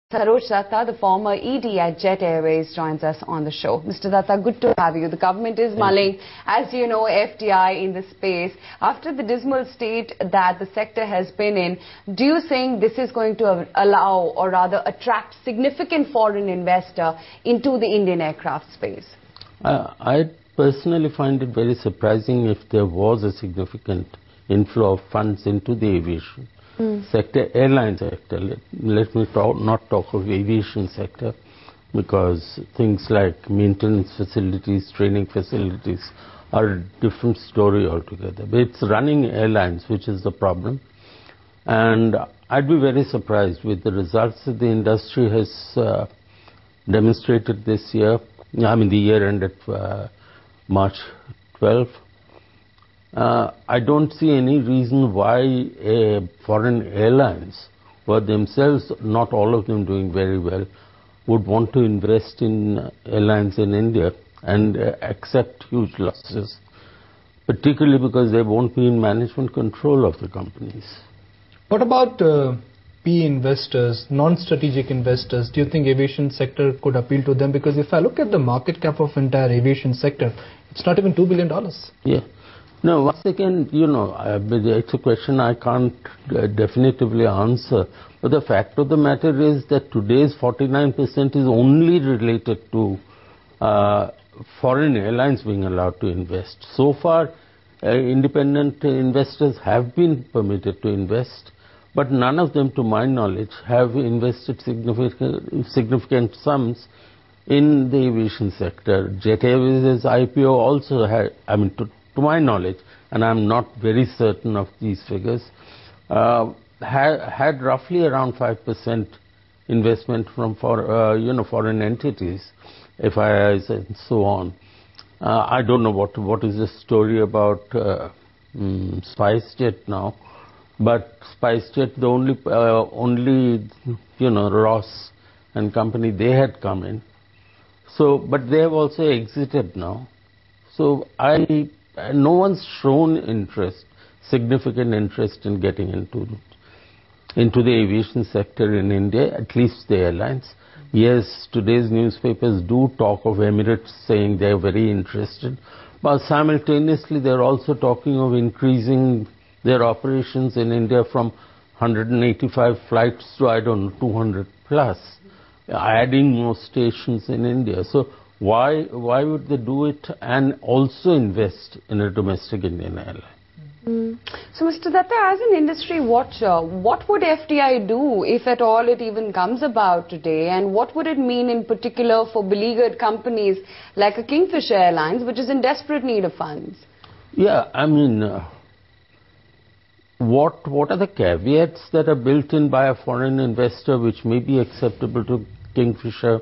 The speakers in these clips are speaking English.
Saroj Datta, the former ED at Jet Airways, joins us on the show. Mr. Datta, good to have you. The government is mulling, as you know, FDI in the space. After the dismal state that the sector has been in, do you think this is going to allow or rather attract significant foreign investor into the Indian aircraft space? I personally find it very surprising if there was a significant inflow of funds into the aviation sector, airline sector. Let me not talk of aviation sector, because things like maintenance facilities, training facilities are a different story altogether. But it's running airlines which is the problem. And I'd be very surprised with the results that the industry has demonstrated this year. I mean, the year ended March 12. I don't see any reason why foreign airlines, who are themselves, not all of them doing very well, would want to invest in airlines in India and accept huge losses, particularly because they won't be in management control of the companies. What about PE investors, non-strategic investors? Do you think aviation sector could appeal to them? Because if I look at the market cap of entire aviation sector, it's not even $2 billion. Yeah. No, once again, it's a question I can't definitively answer. But the fact of the matter is that today's 49% is only related to foreign airlines being allowed to invest. So far, independent investors have been permitted to invest, but none of them, to my knowledge, have invested significant sums in the aviation sector. Jet Airways' IPO also had, to my knowledge, and I'm not very certain of these figures, had roughly around 5% investment from foreign entities, FIIs and so on. I don't know what is the story about SpiceJet now, but SpiceJet, the only Ross and company, they had come in. So, but they have also exited now. So no one's shown significant interest in getting into the aviation sector in India, at least the airlines. Yes, today's newspapers do talk of Emirates saying they're very interested, but simultaneously they're also talking of increasing their operations in India from 185 flights to, 200 plus, adding more stations in India. So why would they do it and also invest in a domestic Indian airline? So, Mr. Datta, as an industry watcher, what would FDI do, if at all it even comes about today, and what would it mean in particular for beleaguered companies like a Kingfisher Airlines, which is in desperate need of funds? Yeah, what are the caveats that are built in by a foreign investor which may be acceptable to Kingfisher,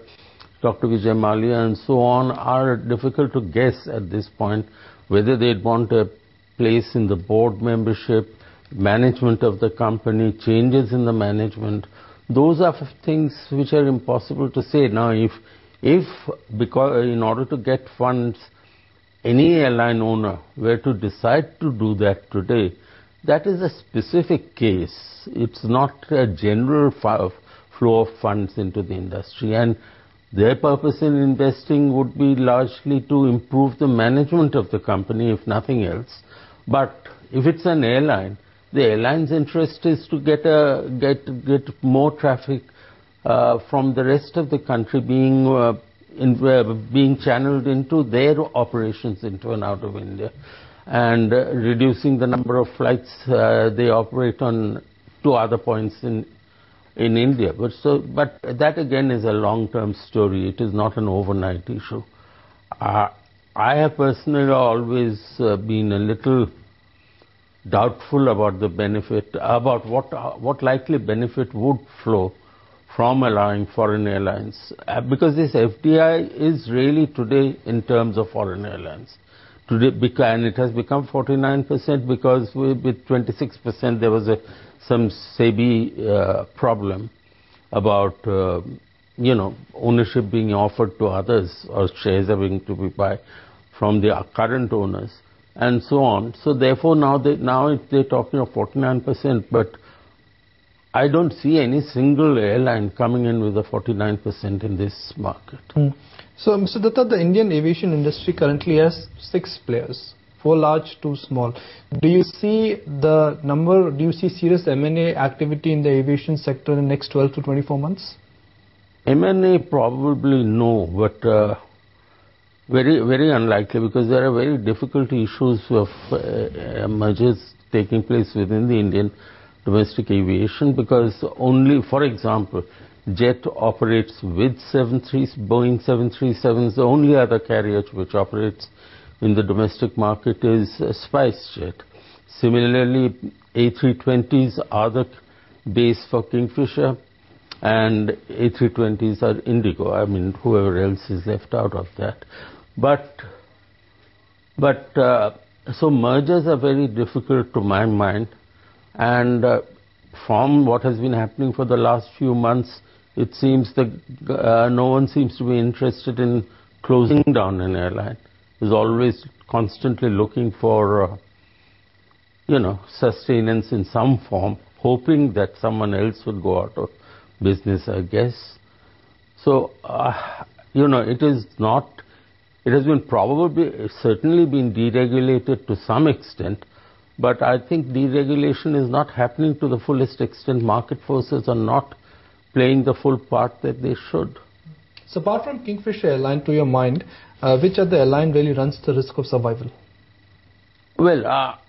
Dr. Vijay Mallya and so on, are difficult to guess at this point. Whether they'd want a place in the board membership, management of the company, changes in the management, those are things which are impossible to say. Now, because in order to get funds, any airline owner were to decide to do that today, that is a specific case. It's not a general flow of funds into the industry, and their purpose in investing would be largely to improve the management of the company, if nothing else. But if it's an airline, the airline's interest is to get more traffic from the rest of the country being channeled into their operations into and out of India, and reducing the number of flights they operate on to other points in India. But that again is a long-term story. It is not an overnight issue. I have personally always been a little doubtful about the benefit, about what likely benefit would flow from allowing foreign airlines, because this FDI is really today in terms of foreign airlines. Today, and it has become 49% because with 26% there was some SEBI problem about ownership being offered to others, or shares having to be bought from the current owners and so on. So therefore now they're talking of 49%, but I don't see any single airline coming in with a 49% in this market. So, Mr. Datta, the Indian aviation industry currently has 6 players, 4 large, 2 small. Do you see serious M&A activity in the aviation sector in the next 12 to 24 months? M&A probably no, but very, very unlikely, because there are very difficult issues of mergers taking place within the Indian domestic aviation, because only, for example, Jet operates with Boeing 737s. The only other carrier which operates in the domestic market is SpiceJet. Similarly, A320s are the base for Kingfisher, and A320s are Indigo. I mean, whoever else is left out of that. So mergers are very difficult to my mind, and from what has been happening for the last few months, it seems that no one seems to be interested in closing down an airline. Is always constantly looking for, sustenance in some form, hoping that someone else would go out of business, I guess. So, it has been certainly been deregulated to some extent, but I think deregulation is not happening to the fullest extent. Market forces are not playing the full part that they should. So apart from Kingfisher Airline, to your mind, which other airline really runs the risk of survival? Well,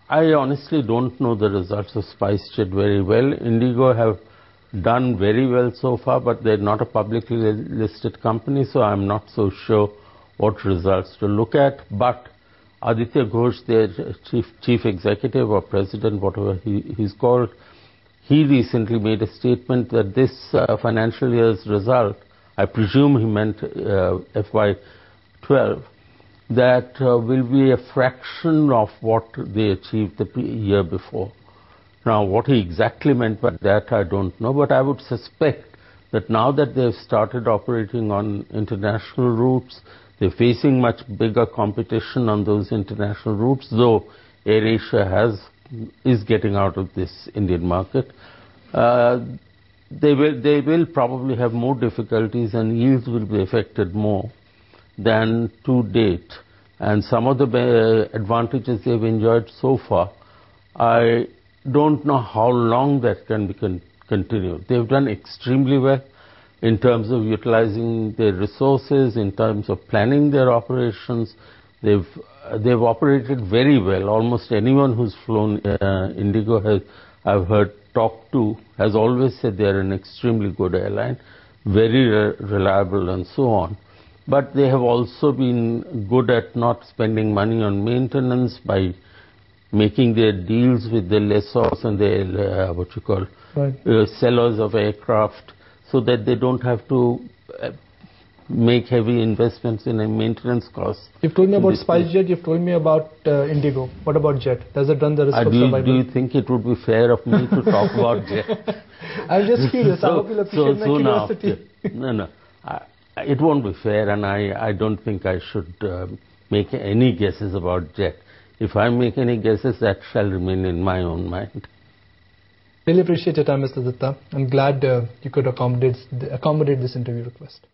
I honestly don't know the results of SpiceJet very well. Indigo have done very well so far, but they're not a publicly listed company, so I'm not so sure what results to look at. But Aditya Ghosh, their chief executive or president, whatever he's called, he recently made a statement that this financial year's result, I presume he meant FY12, that will be a fraction of what they achieved the year before. Now, what he exactly meant by that, I don't know, but I would suspect that now that they've started operating on international routes, they're facing much bigger competition on those international routes, though AirAsia is getting out of this Indian market. They will probably have more difficulties, and yields will be affected more than to date. And some of the advantages they've enjoyed so far, I don't know how long that can be continued. They've done extremely well in terms of utilizing their resources, in terms of planning their operations. They've operated very well. Almost anyone who's flown Indigo I've heard talk to has always said they're an extremely good airline, very reliable and so on. But they have also been good at not spending money on maintenance by making their deals with the lessors and the sellers of aircraft, so that they don't have to make heavy investments in a maintenance costs. You've told me about SpiceJet, you've told me about Indigo. What about Jet? Does it run the risk of survival? Do you think it would be fair of me to talk about Jet? I'm just curious. I hope you'll appreciate my curiosity. No. It won't be fair, and I don't think I should make any guesses about Jet. If I make any guesses, that shall remain in my own mind. Really appreciate your time, Mr. Datta. I'm glad you could accommodate this interview request.